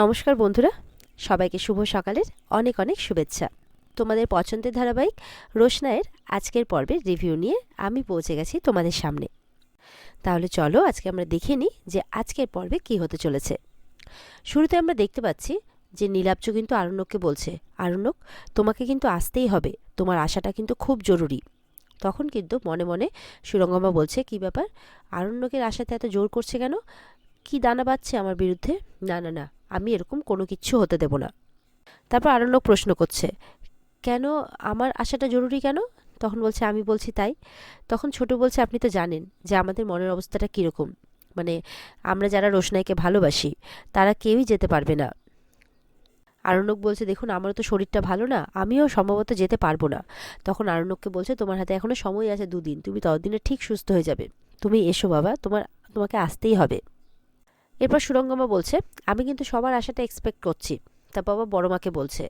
নমস্কার বন্ধুরা, সবাইকে শুভ সকালের অনেক অনেক শুভেচ্ছা। তোমাদের পছন্দের ধারাবাহিক রোশনাইয়ের আজকের পর্বের রিভিউ নিয়ে আমি পৌঁছে গেছি তোমাদের সামনে। তাহলে চলো আজকে আমরা দেখে নিই যে আজকের পর্বে কি হতে চলেছে। শুরুতে আমরা দেখতে পাচ্ছি যে নীলাব্জ কিন্তু আরণ্যককে বলছে, আরণ্যক তোমাকে কিন্তু আসতেই হবে, তোমার আশাটা কিন্তু খুব জরুরি। তখন কিন্তু মনে মনে সুরঙ্গমা বলছে, কি ব্যাপার, আরণ্যকের আশাতে এত জোর করছে কেন? কি দানা বাঁধছে আমার বিরুদ্ধে? না না না, আমি এরকম কোনো কিচ্ছু হতে দেব না। তারপর আরণ্যক প্রশ্ন করছে, কেন আমার আশাটা জরুরি কেন? তখন বলছে, আমি বলছি তাই। তখন ছোট বলছে, আপনি তো জানেন যে আমাদের মনের অবস্থাটা কীরকম, মানে আমরা যারা রোশনাইকে ভালোবাসি তারা কেউই যেতে পারবে না। আরণ্যক বলছে, দেখুন আমারও তো শরীরটা ভালো না, আমিও সম্ভবত যেতে পারবো না। তখন আরণ্যককে বলছে, তোমার হাতে এখনো সময় আছে 2 দিন, তুমি ততদিনে ঠিক সুস্থ হয়ে যাবে, তুমি এসো বাবা, তোমাকে আসতেই হবে। এরপর সুরঙ্গমা বলছে, আমি কিন্তু সবার আশাটা এক্সপেক্ট করছি। তা বাবা বড় মাকে বলছে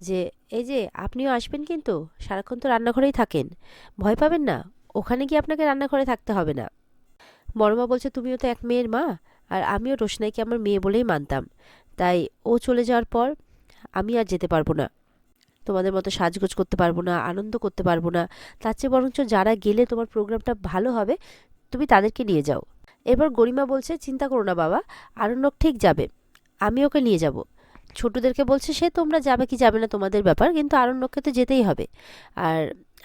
যে, এই যে আপনিও আসবেন, কিন্তু সারাক্ষণ তো রান্নাঘরেই থাকেন, ভয় পাবেন না, ওখানে গিয়ে আপনাকে রান্নাঘরে থাকতে হবে না। বড় মা বলছে, তুমিও তো এক মেয়ের মা, আর আমিও রোশনাইকে আমার মেয়ে বলেই মানতাম, তাই ও চলে যাওয়ার পর আমি আর যেতে পারবো না, তোমাদের মতো সাজগোজ করতে পারবো না, আনন্দ করতে পারবো না। তার চেয়ে বরঞ্চ যারা গেলে তোমার প্রোগ্রামটা ভালো হবে তুমি তাদেরকে নিয়ে যাও। এবার গরিমা বলছে, চিন্তা করো না বাবা, আরণ্যক ঠিক যাবে, আমি ওকে নিয়ে যাব। ছোটদেরকে বলছে, সে তোমরা যাবে কি যাবে না তোমাদের ব্যাপার, কিন্তু আরণ্যককে তো যেতেই হবে, আর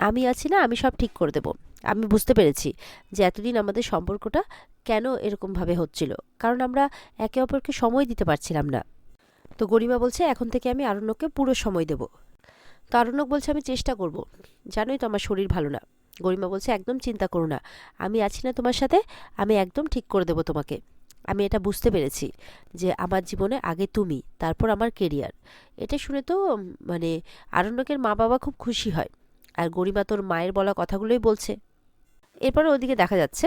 আমি আছি না, আমি সব ঠিক করে দেব। আমি বুঝতে পেরেছি যে এতদিন আমাদের সম্পর্কটা কেন এরকমভাবে হচ্ছিল, কারণ আমরা একে অপরকে সময় দিতে পারছিলাম না। তো গরিমা বলছে, এখন থেকে আমি আরণ্যককে পুরো সময় দেব। তো আরণ্যক বলছে, আমি চেষ্টা করব, জানোই তো আমার শরীর ভালো না। গরিমা বলছে, একদম চিন্তা করো না, আমি আছি না তোমার সাথে, আমি একদম ঠিক করে দেব তোমাকে। আমি এটা বুঝতে পেরেছি যে আমার জীবনে আগে তুমি, তারপর আমার কেরিয়ার। এটা শুনে তো মানে আরণ্যকের মা বাবা খুব খুশি হয়, আর গরিমা তোর মায়ের বলা কথাগুলোই বলছে। এরপরে ওদিকে দেখা যাচ্ছে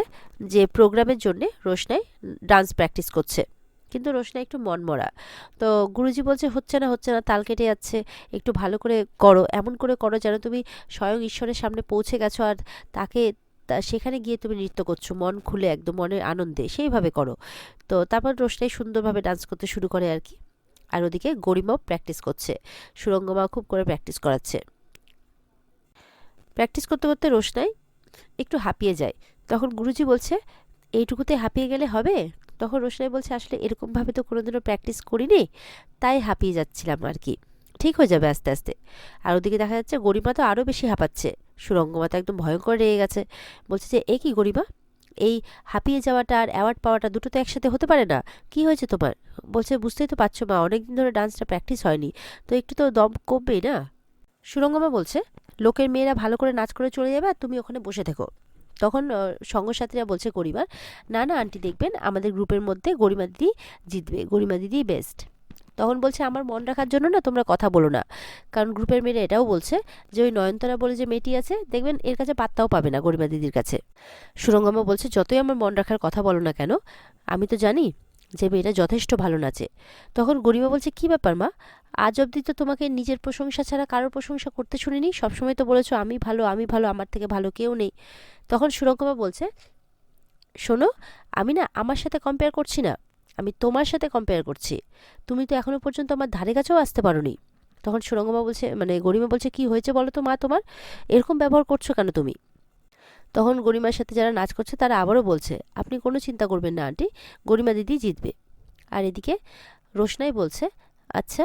যে প্রোগ্রামের জন্যে রোশনাই ডান্স প্র্যাকটিস করছে, কিন্তু রোশনাই একটু মনমরা। তো গুরুজি বলছে, হচ্ছে না হচ্ছে না, তাল কেটে যাচ্ছে, একটু ভালো করে করো, এমন করে করো যেন তুমি স্বয়ং ঈশ্বরের সামনে পৌঁছে গেছো, আর তাকে সেখানে গিয়ে তুমি নৃত্য করছো মন খুলে, একদম মনের আনন্দে, সেইভাবে করো। তো তারপর রোশনাই সুন্দরভাবে ডান্স করতে শুরু করে আর কি। আর ওদিকে গরিমাও প্র্যাকটিস করছে, সুরঙ্গমাও খুব করে প্র্যাকটিস করাচ্ছে। প্র্যাকটিস করতে করতে রোশনাই একটু হাঁপিয়ে যায়। তখন গুরুজি বলছে, এইটুকুতে হাঁপিয়ে গেলে হবে? তখন রোশনাই বলছে, আসলে এরকমভাবে তো কোনোদিনও প্র্যাকটিস করিনি, তাই হাঁপিয়ে যাচ্ছিলাম আর কি, ঠিক হয়ে যাবে আস্তে আস্তে। আর ওদিকে দেখা যাচ্ছে গরিমা তো আরও বেশি হাঁপাচ্ছে, সুরঙ্গমা তো একদম ভয়ঙ্কর রেগে গেছে। বলছে যে, এ কি গরিমা, এই হাঁপিয়ে যাওয়াটা আর অ্যাওয়ার্ড পাওয়াটা দুটো তো একসাথে হতে পারে না, কি হয়েছে তোমার? বলছে, বুঝতেই তো পারছো মা, অনেকদিন ধরে ডান্সটা প্র্যাকটিস হয়নি, তো একটু তো দম কমবেই না। সুরঙ্গমা বলছে, লোকের মেয়েরা ভালো করে নাচ করে চলে যাবে আর তুমি ওখানে বসে থেকো। তখন সঙ্গসাথীরা বলছে গরিমার, না না আন্টি, দেখবেন আমাদের গ্রুপের মধ্যে গরিমা দিদি জিতবে, গরিমা দিদি বেস্ট। তখন বলছে, আমার মন রাখার জন্য না তোমরা কথা বলো না, কারণ গ্রুপের মেয়েরা এটাও বলছে যে ওই নয়নতারা বলে যে মেয়েটি আছে, দেখবেন এর কাছে পাত্তাও পাবে না গরিমা দিদির কাছে। সুরঙ্গমা বলছে, যতই আমার মন রাখার কথা বলো না কেন, আমি তো জানি যে মেয়েটা যথেষ্ট ভালো নাচে। তখন গরিমা বলছে, কি ব্যাপার মা, আজ অবধি তো তোমাকে নিজের প্রশংসা ছাড়া কারোর প্রশংসা করতে শুনিনি, সবসময় তো বলেছো আমি ভালো আমি ভালো, আমার থেকে ভালো কেউ নেই। তখন সুরঙ্গমা বলছে, শোনো, আমি না আমার সাথে কম্পেয়ার করছি না, আমি তোমার সাথে কম্পেয়ার করছি, তুমি তো এখনো পর্যন্ত আমার ধারে কাছেও আসতে পারোনি। তখন সুরঙ্গমা বলছে, মানে গরিমা বলছে, কি হয়েছে বলো তো মা তোমার, এরকম ব্যবহার করছো কেন তুমি? তখন গরিমার সাথে যারা নাচ করছে তারা আবারও বলছে, আপনি কোনো চিন্তা করবেন না আন্টি, গরিমা দিদি জিতবে। আর এদিকে রোশনাই বলছে, আচ্ছা,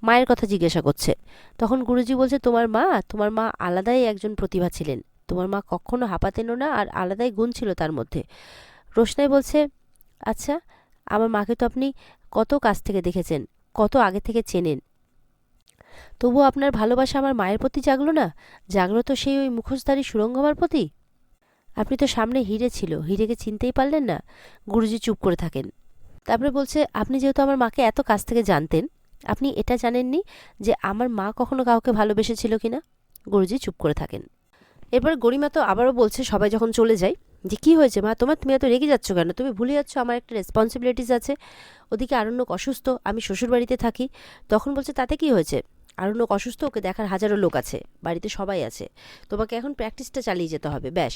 মায়ের কথা জিজ্ঞাসা করছে। তখন গুরুজি বলছে, তোমার মা আলাদাই একজন প্রতিভা ছিলেন, তোমার মা কখনো হাঁপাতেনও না, আর আলাদাই গুণ ছিল তার মধ্যে। রোশনাই বলছে, আচ্ছা, আমার মাকে তো আপনি কত কাছ থেকে দেখেছেন, কত আগে থেকে চেনেন, তবুও আপনার ভালোবাসা আমার মায়ের প্রতি জাগলো না? জাগলো তো সেই ওই মুখোশধারী সুরঙ্গমার প্রতি। আপনি তো সামনে হিরে ছিল, হিরেকে চিনতেই পারলেন না? গুরুজি চুপ করে থাকেন। তারপরে বলছে, আপনি যেহেতু আমার মাকে এত কাছ থেকে জানতেন, আপনি এটা জানেননি যে আমার মা কখনো কাউকে ভালোবেসেছিল কিনা? গুরুজি চুপ করে থাকেন। এরপর গরিমা তো আবারও বলছে, সবাই যখন চলে যায়, যে কি হয়েছে মা তোমার, তুমি এত রেগে যাচ্ছ কেন, তুমি ভুলে যাচ্ছ আমার একটা রেসপন্সিবিলিটিস আছে, ওদিকে আরণ্যক অসুস্থ, আমি শ্বশুরবাড়িতে থাকি। তখন বলছে, তাতে কি হয়েছে, আরণ্যক অসুস্থ, ওকে দেখার হাজারো লোক আছে, বাড়িতে সবাই আছে, তোমাকে এখন প্র্যাকটিসটা চালিয়ে যেতে হবে ব্যাস।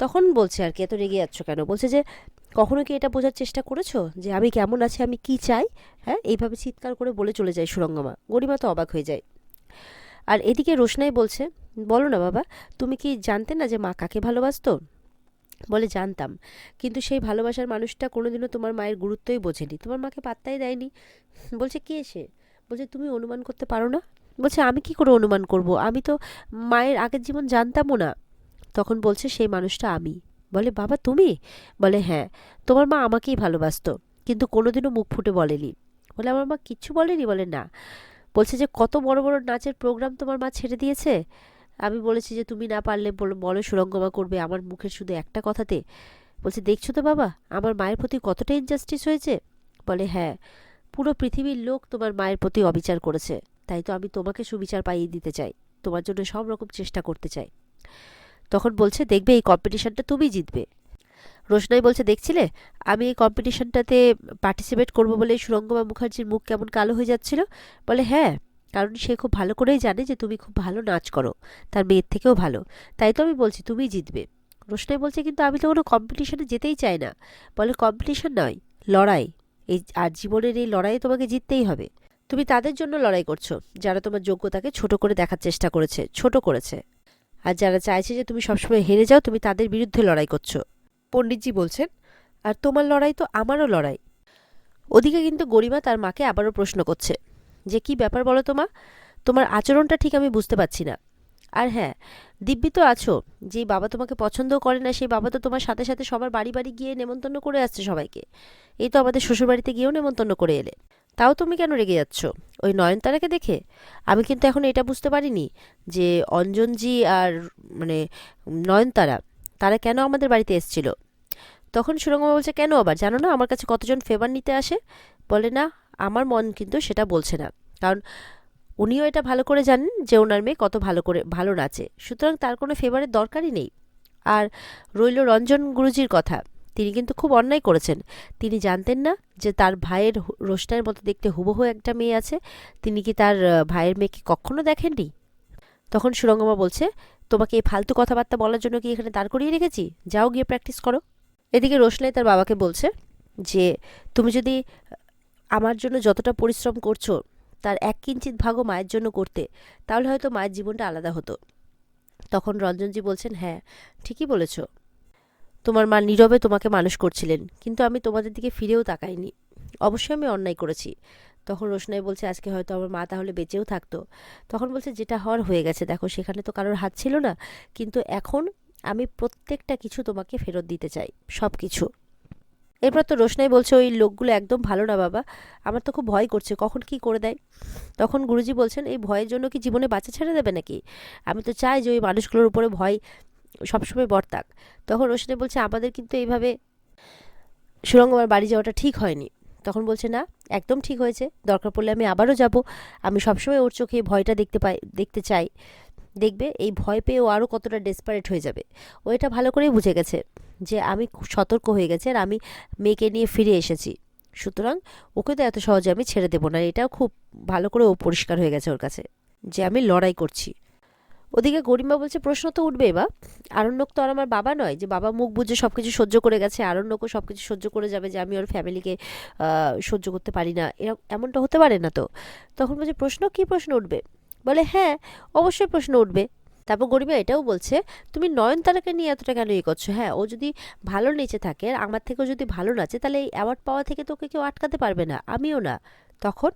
তখন বলছে আর কি, এত রেগে যাচ্ছ কেন? বলছে যে কখনো কি এটা বোঝার চেষ্টা করেছো যে আমি কেমন আছি, আমি কি চাই? হ্যাঁ, এইভাবে চিৎকার করে বলে চলে যায় সুরঙ্গমা। গরিমা তো অবাক হয়ে যায়। আর এদিকে রোশনাই বলছে, বলো না বাবা, তুমি কি জানতে না যে মা কাকে ভালোবাসতো? বলে জানতাম, কিন্তু সেই ভালোবাসার মানুষটা কোনোদিনও তোমার মায়ের গুরুত্বই বোঝেনি, তোমার মাকে পাত্তাই দেয়নি। বলছে কে সে? বলছে তুমি অনুমান করতে পারো না? বলছে আমি কি করে অনুমান করব, আমি তো মায়ের আগের জীবন জানতামও না। তখন বলছে সেই মানুষটা আমি। বলে বাবা তুমি? বলে হ্যাঁ, তোমার মা আমাকেই ভালোবাসতো, কিন্তু কোনোদিনও মুখ ফুটে বলেনি। বলে আমার মা কিচ্ছু বলেনি? বলে না। বলছে যে কত বড় বড় নাচের প্রোগ্রাম তোমার মা ছেড়ে দিয়েছে, আমি বলেছি যে তুমি না পারলে বলো সুরঙ্গমা করবে, আমার মুখের শুধু একটা কথাতে। বলছে দেখছো তো বাবা, আমার মায়ের প্রতি কতটা ইনজাস্টিস হয়েছে। বলে হ্যাঁ, পুরো পৃথিবীর লোক তোমার মায়ের প্রতি অবিচার করেছে, তাই তো আমি তোমাকে সুবিচার পাইয়ে দিতে চাই, তোমার জন্য সব রকম চেষ্টা করতে চাই। তখন বলছে দেখবে এই কম্পিটিশনটা তুমি জিতবে। রোশনাই বলছে দেখছিলে আমি এই কম্পিটিশনটাতে পার্টিসিপেট করব বলে সুরঙ্গমা মুখার্জির মুখ কেমন কালো হয়ে যাচ্ছিল। বলে হ্যাঁ, কারণ সে খুব ভালো করেই জানে যে তুমি খুব ভালো নাচ করো, তার মেয়ের থেকেও ভালো, তাই তো আমি বলছি তুমিই জিতবে। রোশনাই বলছে কিন্তু আমি তো কোনো কম্পিটিশনে যেতেই চাই না। বলে কম্পিটিশন নয়, লড়াই, এই আর জীবনের এই লড়াইয়ে তোমাকে জিততেই হবে। তুমি তাদের জন্য লড়াই করছো যারা তোমার যোগ্যতাকে ছোট করে দেখার চেষ্টা করেছে, ছোট করেছে, আর যারা চাইছে যে তুমি সবসময় হেরে যাও, তুমি তাদের বিরুদ্ধে লড়াই করছো। পণ্ডিতজি বলছেন, আর তোমার লড়াই তো আমারও লড়াই। ওদিকে কিন্তু গরিমা তার মাকে আবারও প্রশ্ন করছে যে কি ব্যাপার বলো তো মা, তোমার আচরণটা ঠিক আমি বুঝতে পারছি না। আর হ্যাঁ, দিব্যি তো আছো, যেই বাবা তোমাকে পছন্দও করে না সেই বাবা তো তোমার সাথে সাথে সবার বাড়ি বাড়ি গিয়ে নেমন্তন্ন করে আসছে সবাইকে। এই তো আমাদের শ্বশুরবাড়িতে গিয়েও নেমন্তন্ন করে এলে, তাও তুমি কেন রেগে যাচ্ছ ওই নয়নতারাকে দেখে? আমি কিন্তু এখন এটা বুঝতে পারিনি যে অঞ্জনজি আর মানে নয়নতারা, তারা কেন আমাদের বাড়িতে এসেছিল। তখন সুরঙ্গমা বলছে কেন আবার, জানো না আমার কাছে কতজন ফেভার নিতে আসে? বলে না, আমার মন কিন্তু সেটা বলছে না, কারণ উনিও এটা ভালো করে জানেন যে ওনার মেয়ে কত ভালো নাচে, সুতরাং তার কোনো ফেভারের দরকারই নেই। আর রইল রঞ্জন গুরুজির কথা, তিনি কিন্তু খুব অন্যায় করেছেন। তিনি জানতেন না যে তার ভাইয়ের রোশনাইয়ের মতো দেখতে হুবহু একটা মেয়ে আছে? তিনি কি তার ভাইয়ের মেয়েকে কখনো দেখেননি? তখন সুরঙ্গমা বলছে, তোমাকে এই ফালতু কথাবার্তা বলার জন্য কি এখানে দাঁড় করিয়ে রেখেছি? যাও গিয়ে প্র্যাকটিস করো। এদিকে রোশনাই তার বাবাকে বলছে যে তুমি যদি আমার জন্য যতটা পরিশ্রম করছো তার এক কিঞ্চিত ভাগও মায়ের জন্য করতে, তাহলে হয়তো মায়ের জীবনটা আলাদা হতো। তখন রঞ্জনজি বলছেন, হ্যাঁ ঠিকই বলেছ, তোমার মা নীরবে তোমাকে মানুষ করছিলেন, কিন্তু আমি তোমাদের দিকে ফিরেও তাকাইনি, অবশ্যই আমি অন্যায় করেছি। তখন রোশনাই বলছে আজকে হয়তো আমার মা তাহলে বেঁচেও থাকতো। তখন বলছে যেটা হওয়ার হয়ে গেছে, দেখো সেখানে তো কারোর হাত ছিল না, কিন্তু এখন আমি প্রত্যেকটা কিছু তোমাকে ফেরত দিতে চাই, সব কিছু। এরপর তো রোশনাই বলছে ওই লোকগুলো একদম ভালো না বাবা, আমার তো খুব ভয় করছে কখন কি করে দেয়। তখন গুরুজি বলছেন এই ভয়ের জন্য কি জীবনে বাঁচা ছেড়ে দেবে নাকি? আমি তো চাই যে ওই মানুষগুলোর উপরে ভয় সবসময় বর্তাক। তখন রোশনাই বলছে আমাদের কিন্তু এইভাবে সুরঙ্গমার বাড়ি যাওয়াটা ঠিক হয়নি। তখন বলছে না, একদম ঠিক হয়েছে, দরকার পড়লে আমি আবারও যাব, আমি সবসময় ওর চোখে ভয়টা দেখতে চাই। দেখবে এই ভয় পেয়ে ও আরও কতটা ডেসপারেট হয়ে যাবে। ও এটা ভালো করেই বুঝে গেছে যে আমি খুব সতর্ক হয়ে গেছি আর আমি মেয়েকে নিয়ে ফিরে এসেছি, সুতরাং ওকে তো এত সহজে আমি ছেড়ে দেবো না। এটাও খুব ভালো করে ও পরিষ্কার হয়ে গেছে ওর কাছে যে আমি লড়াই করছি। ওদিকে গরিমা বলছে প্রশ্ন তো উঠবেই বা, আরণ্যক তো আর আমার বাবা নয় যে বাবা মুখ বুঝে সব কিছু সহ্য করে গেছে, আরণ্যকও সব কিছু সহ্য করে যাবে যে আমি ওর ফ্যামিলিকে সহ্য করতে পারি না, এমনটা হতে পারে না তো। তখন বলছে প্রশ্ন কি প্রশ্ন উঠবে? বলে হ্যাঁ, অবশ্যই প্রশ্ন উঠবে। তারপর গরিমা এটাও বলছে তুমি নয়নতারাকে নিয়ে এতটা কেন ইয়ে করছো? হ্যাঁ, ও যদি ভালো নেচে থাকে আর আমার থেকেও যদি ভালো নাচে, তাহলে এই অ্যাওয়ার্ড পাওয়া থেকে তোকে কেউ আটকাতে পারবে না, আমিও না। তখন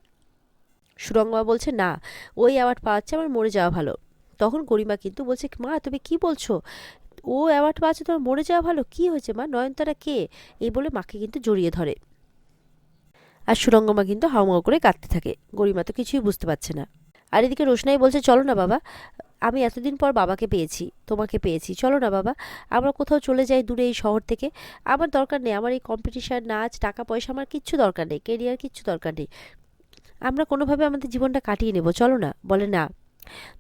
সুরঙ্গমা বলছে না, ওই অ্যাওয়ার্ড পাওয়াচ্ছে আমার মরে যাওয়া ভালো। তখন গরিমা কিন্তু বলছে মা তুমি কি বলছো, ও অ্যাওয়ার্ড পাচ্ছে তোমার মরে যাওয়া ভালো? কি হয়েছে মা, নয়নতারা কে? এই বলে মাকে কিন্তু জড়িয়ে ধরে। আর সুরঙ্গমা কিন্তু হাউমাউ করে কাঁদতে থাকে, গরিমা তো কিছুই বুঝতে পারছে না। আর এদিকে রোশনাই বলছে চলো না বাবা, আমি এতদিন পর বাবাকে পেয়েছি, তোমাকে পেয়েছি, চলো না বাবা আমরা কোথাও চলে যাই দূরে এই শহর থেকে। আমার দরকার নেই, আমার এই কম্পিটিশান নাচ টাকা পয়সা আমার কিচ্ছু দরকার নেই, কেরিয়ার কিচ্ছু দরকার নেই, আমরা কোনোভাবে আমাদের জীবনটা কাটিয়ে নেব, চলো না। বলে না,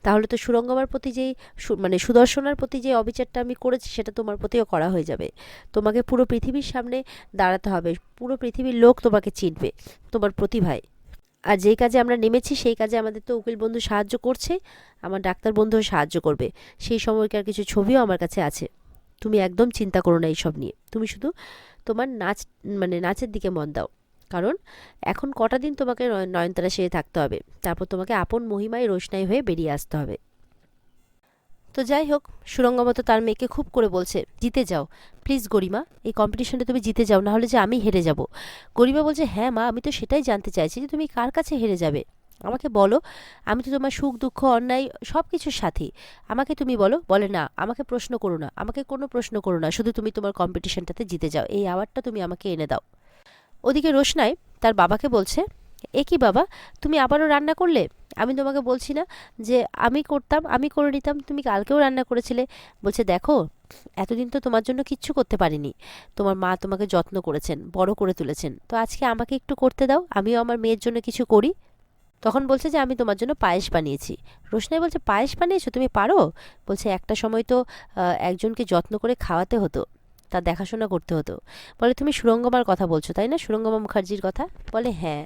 তাহলে তো সুরঙ্গমার প্রতি যেই সুদর্শনার প্রতি যে অবিচারটা আমি করেছি সেটা তোমার প্রতিও করা হয়ে যাবে। তোমাকে পুরো পৃথিবীর সামনে দাঁড়াতে হবে, পুরো পৃথিবীর লোক তোমাকে চিনবে তোমার প্রতিভায়। আর যেই কাজে আমরা নেমেছি সেই কাজে আমাদের তো উকিল বন্ধু সাহায্য করছে, আমার ডাক্তার বন্ধুও সাহায্য করবে। সেই সময়কার কিছু ছবিও আমার কাছে আছে। তুমি একদম চিন্তা করো না এইসব নিয়ে, তুমি শুধু তোমার নাচের দিকে মন দাও। কারণ এখন কটা দিন তোমাকে নয়নতারা সেরে থাকতে হবে, তারপর তোমাকে আপন মহিমায় রোশনাই হয়ে বেরিয়ে আসতে হবে। তো যাই হোক, সুরঙ্গমা তো তার মেয়েকে খুব করে বলছে, জিতে যাও প্লিজ গরিমা, এই কম্পিটিশনটা তুমি জিতে যাও, না হলে যে আমি হেরে যাব। গরিমা বলছে, হ্যাঁ মা, আমি তো সেটাই জানতে চাইছি যে তুমি কার কাছে হেরে যাবে, আমাকে বলো। আমি তো তোমার সুখ দুঃখ অন্যায় সব কিছুর সাথী, আমাকে তুমি বলো। বলে, না আমাকে প্রশ্ন করো না, আমাকে কোনো প্রশ্ন করো না, শুধু তুমি তোমার কম্পিটিশনটাতে জিতে যাও, এই অ্যাওয়ার্ডটা তুমি আমাকে এনে দাও। ওদিকে রোশনাই তার বাবাকে বলছে, এ কি বাবা, তুমি আবারও রান্না করলে? আমি তোমাকে বলছি না যে আমি করতাম, আমি করে নিতাম, তুমি কালকেও রান্না করেছিলে। বলছে, দেখো এতদিন তো তোমার জন্য কিচ্ছু করতে পারিনি, তোমার মা তোমাকে যত্ন করেছেন, বড় করে তুলেছেন, তো আজকে আমাকে একটু করতে দাও, আমিও আমার মেয়ের জন্য কিছু করি। তখন বলছে যে আমি তোমার জন্য পায়েস বানিয়েছি। রোশনাই বলছে, পায়েস বানিয়েছো, তুমি পারো? বলছে, একটা সময় তো একজনকে যত্ন করে খাওয়াতে হতো, তার দেখাশোনা করতে হতো। বলে, তুমি সুরঙ্গমার কথা বলছো তাই না, সুরঙ্গমা মুখার্জির কথা? বলে, হ্যাঁ,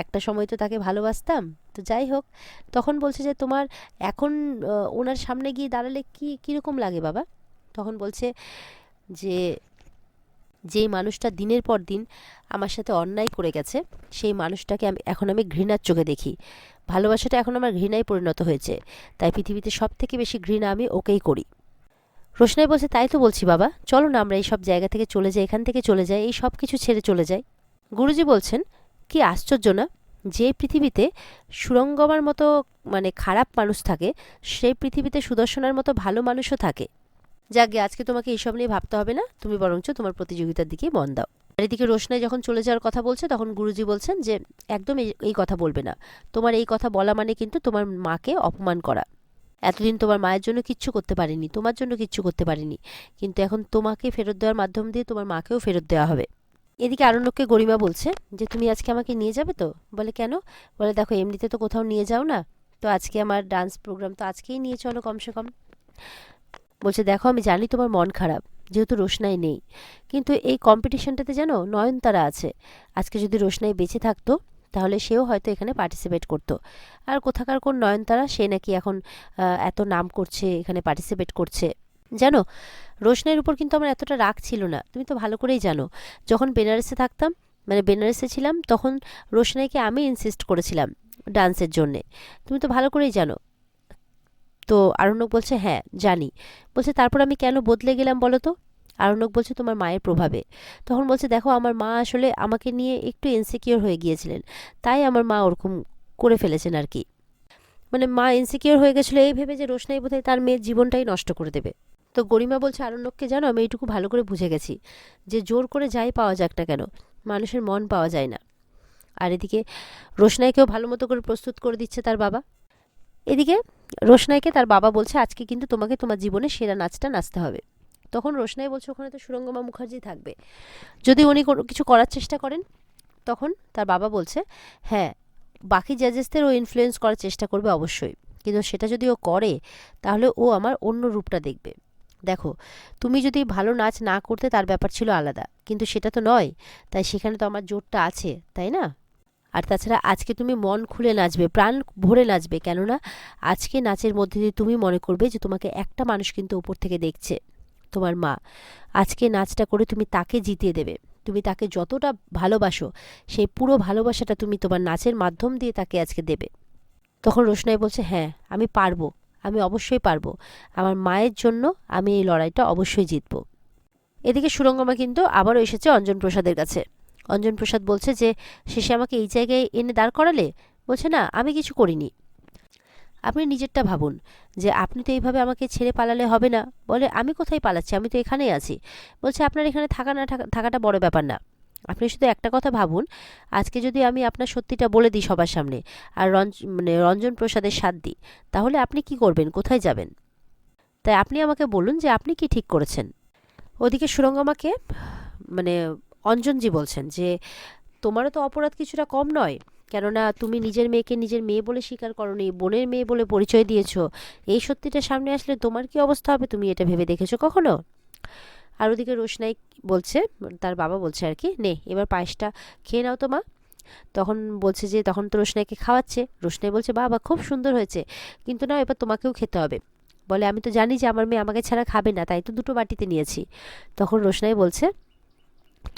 একটা সময় তো তাকে ভালোবাসতাম। তো যাই হোক, তখন বলছে যে তোমার এখন ওনার সামনে গিয়ে দাঁড়ালে কীরকম লাগে বাবা? তখন বলছে যে যেই মানুষটা দিনের পর দিন আমার সাথে অন্যায় করে গেছে, সেই মানুষটাকে এখন আমি ঘৃণার চোখে দেখি, ভালোবাসাটা এখন আমার ঘৃণায় পরিণত হয়েছে, তাই পৃথিবীতে সব থেকে বেশি ঘৃণা আমি ওকেই করি। রোশনাই বলছে, তাই তো বলছি বাবা, চলো না আমরা এই সব জায়গা থেকে চলে যাই, এখান থেকে চলে যাই, এই সব কিছু ছেড়ে চলে যাই। গুরুজি বলছেন, কি আশ্চর্য না, যে পৃথিবীতে সুরঙ্গমার মতো খারাপ মানুষ থাকে, সেই পৃথিবীতে সুদর্শনার মতো ভালো মানুষও থাকে। যাকে আজকে তোমাকে এইসব নিয়ে ভাবতে হবে না, তুমি বরঞ্চ তোমার প্রতিযোগিতার দিকেই মন দাও। আর এদিকে রোশনাই যখন চলে যাওয়ার কথা বলছে, তখন গুরুজি বলছেন যে একদম এই কথা বলবে না, তোমার এই কথা বলা মানে কিন্তু তোমার মাকে অপমান করা। এতদিন তোমার মায়ের জন্য কিচ্ছু করতে পারিনি, তোমার জন্য কিচ্ছু করতে পারিনি, কিন্তু এখন তোমাকে ফেরত দেওয়ার মাধ্যম দিয়ে তোমার মাকেও ফেরত দেওয়া হবে। এদিকে আরণ্যককে গরিমা বলছে যে তুমি আজকে আমাকে নিয়ে যাবে তো? বলে, কেন? বলে, দেখো এমনিতে তো কোথাও নিয়ে যাও না, তো আজকে আমার ডান্স প্রোগ্রাম, তো আজকেই নিয়ে চলো কমসে কম। বলছে, দেখো আমি জানি তোমার মন খারাপ, যেহেতু রোশনাই নেই, কিন্তু এই কম্পিটিশনটাতে যেন নয়নতারা আছে। আজকে যদি রোশনাই বেঁচে থাকতো তাহলে সেও হয়তো এখানে পার্টিসিপেট করতো। আর কোথাকার কোন নয়নতারা, সে নাকি এখন এত নাম করছে, এখানে পার্টিসিপেট করছে। জানো, রোশনাইয়ের উপর কিন্তু আমার এতটা রাগ ছিল না, তুমি তো ভালো করেই জানো। যখন বেনারসে থাকতাম, বেনারসে ছিলাম, তখন রোশনাইকে আমি ইনসিস্ট করেছিলাম ডান্সের জন্যে, তুমি তো ভালো করেই জানো। তো আরণ্যক বলছে, হ্যাঁ জানি। বলছে, তারপর আমি কেন বদলে গেলাম বলো তো? আরণ্যক বলছে, তোমার মায়ের প্রভাবে। তখন বলছে, দেখো আমার মা আসলে আমাকে নিয়ে একটু ইনসিকিওর হয়ে গিয়েছিলেন, তাই আমার মা ওরকম করে ফেলেছেন আর কি। মা ইনসিকিওর হয়ে গেছিলো এই ভেবে যে রোশনাই বোধহয় তার মেয়ের জীবনটাই নষ্ট করে দেবে। তো গরিমা বলছে, আরণ্যককে জানো, আমি এইটুকু ভালো করে বুঝে গেছি যে জোর করে যাই পাওয়া যাক না কেন, মানুষের মন পাওয়া যায় না। আর এদিকে রোশনাইকেও ভালো মতো করে প্রস্তুত করে দিচ্ছে তার বাবা। এদিকে রোশনাইকে তার বাবা বলছে, আজকে কিন্তু তোমাকে তোমার জীবনে সেরা নাচটা নাচতে হবে। তখন রোশনাই বলছে, ওখানে তো সুরঙ্গমা মুখার্জি থাকবে, যদি উনি কিছু করার চেষ্টা করেন? তখন তার বাবা বলছে, হ্যাঁ, বাকি জাজেসদেরও ইনফ্লুয়েন্স করার চেষ্টা করবে অবশ্যই, কিন্তু সেটা যদি ও করে তাহলে ও আমার অন্য রূপটা দেখবে। দেখো, তুমি যদি ভালো নাচ না করতে তার ব্যাপার ছিল আলাদা, কিন্তু সেটা তো নয়, তাই সেখানে তো আমার জোরটা আছে, তাই না? আর তাছাড়া আজকে তুমি মন খুলে নাচবে, প্রাণ ভরে নাচবে, কেননা আজকে নাচের মধ্যে দিয়ে তুমি মনে করবে যে তোমাকে একটা মানুষ কিন্তু উপর থেকে দেখছে, তোমার মা। আজকে নাচটা করে তুমি তাকে জিতিয়ে দেবে, তুমি তাকে যতটা ভালোবাসো সেই পুরো ভালোবাসাটা তুমি তোমার নাচের মাধ্যম দিয়ে তাকে আজকে দেবে। তখন রোশনাই বলছে, হ্যাঁ আমি পারবো, আমি অবশ্যই পারবো, আমার মায়ের জন্য আমি এই লড়াইটা অবশ্যই জিতবো। এদিকে সুরঙ্গমা কিন্তু আবারও এসেছে অঞ্জন প্রসাদের কাছে। অঞ্জন প্রসাদ বলছে যে, শেষে আমাকে এই জায়গায় এনে দাঁড় করালে? বলছে, না আমি কিছু করিনি, আপনি নিজেরটা ভাবুন, যে আপনি তো এইভাবে আমাকে ছেড়ে পালালে হবে না। বলে, আমি কোথায় পালাচ্ছি, আমি তো এখানেই আছি। বলছে, আপনার এখানে থাকা না থাকাটা বড় ব্যাপার না, আপনি শুধু একটা কথা ভাবুন, আজকে যদি আমি আপনার সত্যিটা বলে দিই সবার সামনে, আর রঞ্জন প্রসাদের সাথ দিই, তাহলে আপনি কি করবেন, কোথায় যাবেন? তাই আপনি আমাকে বলুন যে আপনি কি ঠিক করেছেন। ওদিকে সুরঙ্গমাকে মানে অঞ্জনজি বলছেন যে, তোমারও তো অপরাধ কিছুটা কম নয়, কেননা তুমি নিজের মেয়েকে নিজের মেয়ে বলে স্বীকার করনি, বোনের মেয়ে বলে পরিচয় দিয়েছো। এই সত্যিটা সামনে আসলে তোমার কি অবস্থা হবে, তুমি এটা ভেবে দেখেছো কখনো? আর ওদিকে রোশনাই বলছে, তার বাবা বলছে আর কি, নে এবার পায়েসটা খেয়ে নাও তো মা। তখন বলছে যে তখন তো রোশনাইকে খাওয়াচ্ছে। রোশনাই বলছে বাবা খুব সুন্দর হয়েছে, কিন্তু না এবার তোমাকেও খেতে হবে। বলে আমি তো জানি যে আমার মেয়ে আমাকে ছাড়া খাবে না, তাই তো দুটো বাটিতে নিয়েছি। তখন রোশনাই বলছে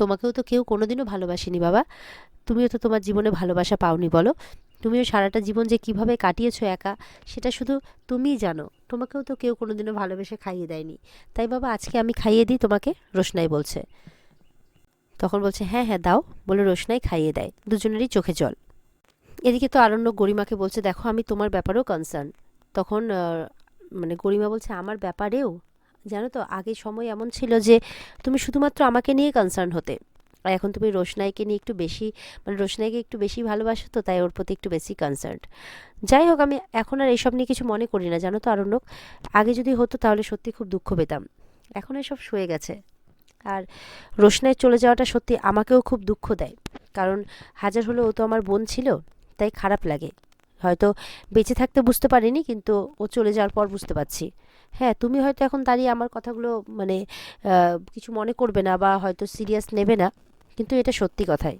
তোমাকেও তো কেউ কোনোদিনও ভালোবাসেনি বাবা, তুমিও তো তোমার জীবনে ভালোবাসা পাওনি বলো, তুমিও সারাটা জীবন যে কিভাবে কাটিয়েছো একা সেটা শুধু তুমিই জানো, তোমাকেও তো কেউ কোনোদিনও ভালোবেসে খাইয়ে দেয়নি, তাই বাবা আজকে আমি খাইয়ে দিই তোমাকে, রোশনাই বলছে। তখন বলছে হ্যাঁ হ্যাঁ দাও, বলে রোশনাই খাইয়ে দেয়। দুজনেরই চোখে জল। এদিকে তো আরণ্যক গরিমাকে বলছে দেখো আমি তোমার ব্যাপারেও কনসার্ন। তখন মানে গরিমা বলছে আমার ব্যাপারেও, জানো তো আগে সময় এমন ছিল যে তুমি শুধুমাত্র আমাকে নিয়ে কনসার্ন হতে, আর এখন তুমি রোশনাইকে নিয়ে একটু বেশি, মানে রোশনাইকে একটু বেশি ভালোবাসো তো, তাই ওর প্রতি একটু বেশি কনসার্ন। যাই হোক আমি এখন আর এইসব নিয়ে কিছু মনে করি না, জানো তো আরণ্যক, আগে যদি হতো তাহলে সত্যি খুব দুঃখ পেতাম, এখন এসব সয়ে গেছে। আর রোশনাই চলে যাওয়াটা সত্যি আমাকেও খুব দুঃখ দেয়, কারণ হাজার হলেও ও তো আমার বোন ছিল, তাই খারাপ লাগে। হয়তো বেঁচে থাকতে বুঝতে পারিনি, কিন্তু ও চলে যাওয়ার পর বুঝতে পারছি। হ্যাঁ তুমি হয়তো এখন দাঁড়িয়ে আমার কথাগুলো মানে কিছু মনে করবে না বা হয়তো সিরিয়াস নেবে না, কিন্তু এটা সত্যি কথাই।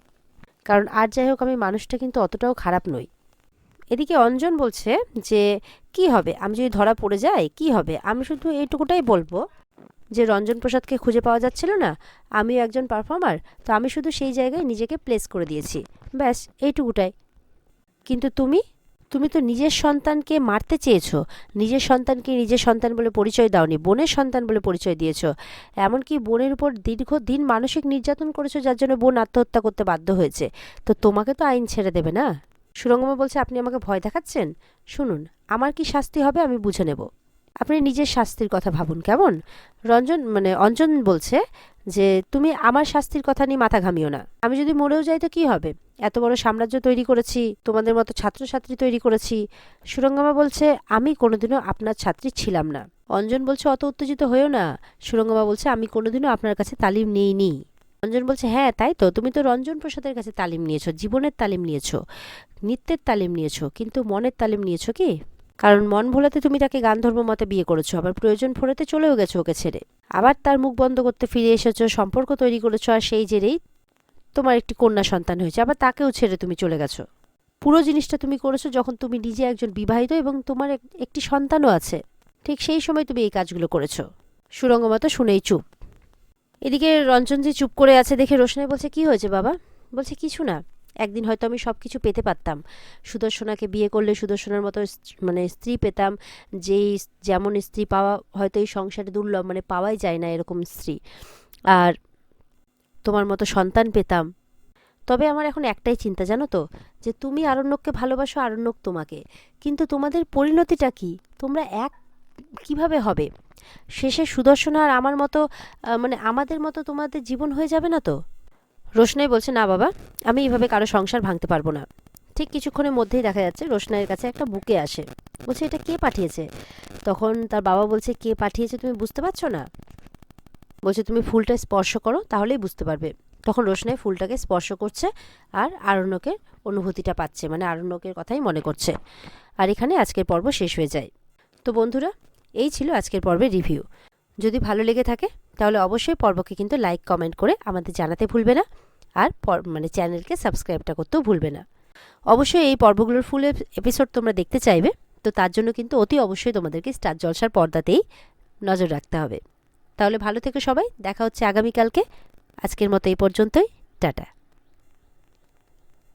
কারণ আর যাই হোক আমি মানুষটা কিন্তু অতটাও খারাপ নই। এদিকে অঞ্জন বলছে যে কি হবে আমি যদি ধরা পড়ে যাই, কি হবে, আমি শুধু এইটুকুটাই বলবো যে রঞ্জন প্রসাদকে খুঁজে পাওয়া যাচ্ছিল না, আমিও একজন পারফর্মার, তো আমি শুধু সেই জায়গায় নিজেকে প্লেস করে দিয়েছি, ব্যাস এইটুকুটাই। কিন্তু তুমি, তুমি তো নিজের সন্তানকে মারতে চেয়েছো, নিজের সন্তানকে নিজের সন্তান বলে পরিচয় দাওনি, বোনের সন্তান বলে পরিচয় দিয়েছো, এমনকি বোনের উপর দীর্ঘদিন মানসিক নির্যাতন করেছো যার জন্য বোন আত্মহত্যা করতে বাধ্য হয়েছে, তো তোমাকে তো আইন ছেড়ে দেবে না। সুরঙ্গমা বলছে আপনি আমাকে ভয় দেখাচ্ছেন, শুনুন আমার কি শাস্তি হবে আমি বুঝে নেব, আপনি নিজের শাস্তির কথা ভাবুন কেমন। অঞ্জন বলছে যে তুমি আমার শাস্তির কথা নিয়ে মাথা ঘামিও না, আমি যদি মরেও যাই তো কি হবে, এত বড় সাম্রাজ্য তৈরি করেছি, তোমাদের মতো ছাত্রছাত্রী তৈরি করেছি। সুরঙ্গমা বলছে আমি কোনোদিনও আপনার ছাত্রী ছিলাম না। অঞ্জন বলছে অত উত্তেজিত হয়েও না। সুরঙ্গমা বলছে আমি কোনোদিনও আপনার কাছে তালিম নিইনি। অঞ্জন বলছে হ্যাঁ তাই তো, তুমি তো রঞ্জন প্রসাদের কাছে তালিম নিয়েছো, জীবনের তালিম নিয়েছো, নৃত্যের তালিম নিয়েছো, কিন্তু মনের তালিম নিয়েছো কি? কারণ মন ভোলাতে তুমি তাকে গান ধর্ম মতে বিয়ে করেছো, আবার প্রয়োজন ভোলাতে চলেও গেছো ওকে ছেড়ে, আবার তার মুখ বন্ধ করতে ফিরে এসেছো, সম্পর্ক তৈরি করেছো, আর সেই জেরেই তোমার একটি কন্যা সন্তান হয়েছে, আবার তাকেও ছেড়ে তুমি চলে গেছো। পুরো জিনিসটা তুমি করেছো যখন তুমি নিজে একজন বিবাহিত এবং তোমার একটি সন্তানও আছে, ঠিক সেই সময় তুমি এই কাজগুলো করেছো। সুরঙ্গমা তো শুনেই চুপ। এদিকে রঞ্জনজি চুপ করে আছে দেখে রোশনাই বলছে কি হয়েছে বাবা? বলছে কিছু না, একদিন হয়তো আমি সব কিছু পেতে পারতাম, সুদর্শনাকে বিয়ে করলে সুদর্শনার মতো মানে স্ত্রী পেতাম, যেই যেমন স্ত্রী পাওয়া হয়তো এই সংসারে দুর্লভ, মানে পাওয়াই যায় না এরকম স্ত্রী, আর তোমার মতো সন্তান পেতাম। তবে আমার এখন একটাই চিন্তা জানো তো, যে তুমি আরণ্যককে ভালোবাসো, আরণ্যক তোমাকে, কিন্তু তোমাদের পরিণতিটা কি, তোমরা এক কিভাবে হবে? শেষে সুদর্শনা আর আমার মতো মানে আমাদের মতো তোমাদের জীবন হয়ে যাবে না তো? রোশনাই বলছে না বাবা, আমি এইভাবে কারো সংসার ভাঙতে পারবো না। ঠিক কিছুক্ষণের মধ্যেই দেখা যাচ্ছে রোশনাইয়ের কাছে একটা বুকে আসে। বলছে এটা কে পাঠিয়েছে? তখন তার বাবা বলছে কে পাঠিয়েছে তুমি বুঝতে পারছো না? বলছে তুমি ফুলটা স্পর্শ করো তাহলেই বুঝতে পারবে। তখন রোশনাই ফুলটাকে স্পর্শ করছে আর আরণ্যকের অনুভূতিটা পাচ্ছে, মানে আরণ্যকের কথাই মনে করছে। আর এখানে আজকের পর্ব শেষ হয়ে যায়। তো বন্ধুরা, এই ছিল আজকের পর্বের রিভিউ। যদি ভালো লেগে থাকে তাহলে অবশ্যই পর্বকে কিন্তু লাইক কমেন্ট করে আমাদের জানাতে ভুলবে না, আর মানে চ্যানেলকে সাবস্ক্রাইবটা করতেও ভুলবে না। অবশ্যই এই পর্বগুলোর ফুল এপিসোড তোমরা দেখতে চাইবে, তো তার জন্য কিন্তু অতি অবশ্যই তোমাদেরকে স্টার জলসার পর্দাতেই নজর রাখতে হবে। তাহলে ভালো থেকো সবাই, দেখা হচ্ছে আগামীকালকে। আজকের মতো এই পর্যন্তই, টাটা।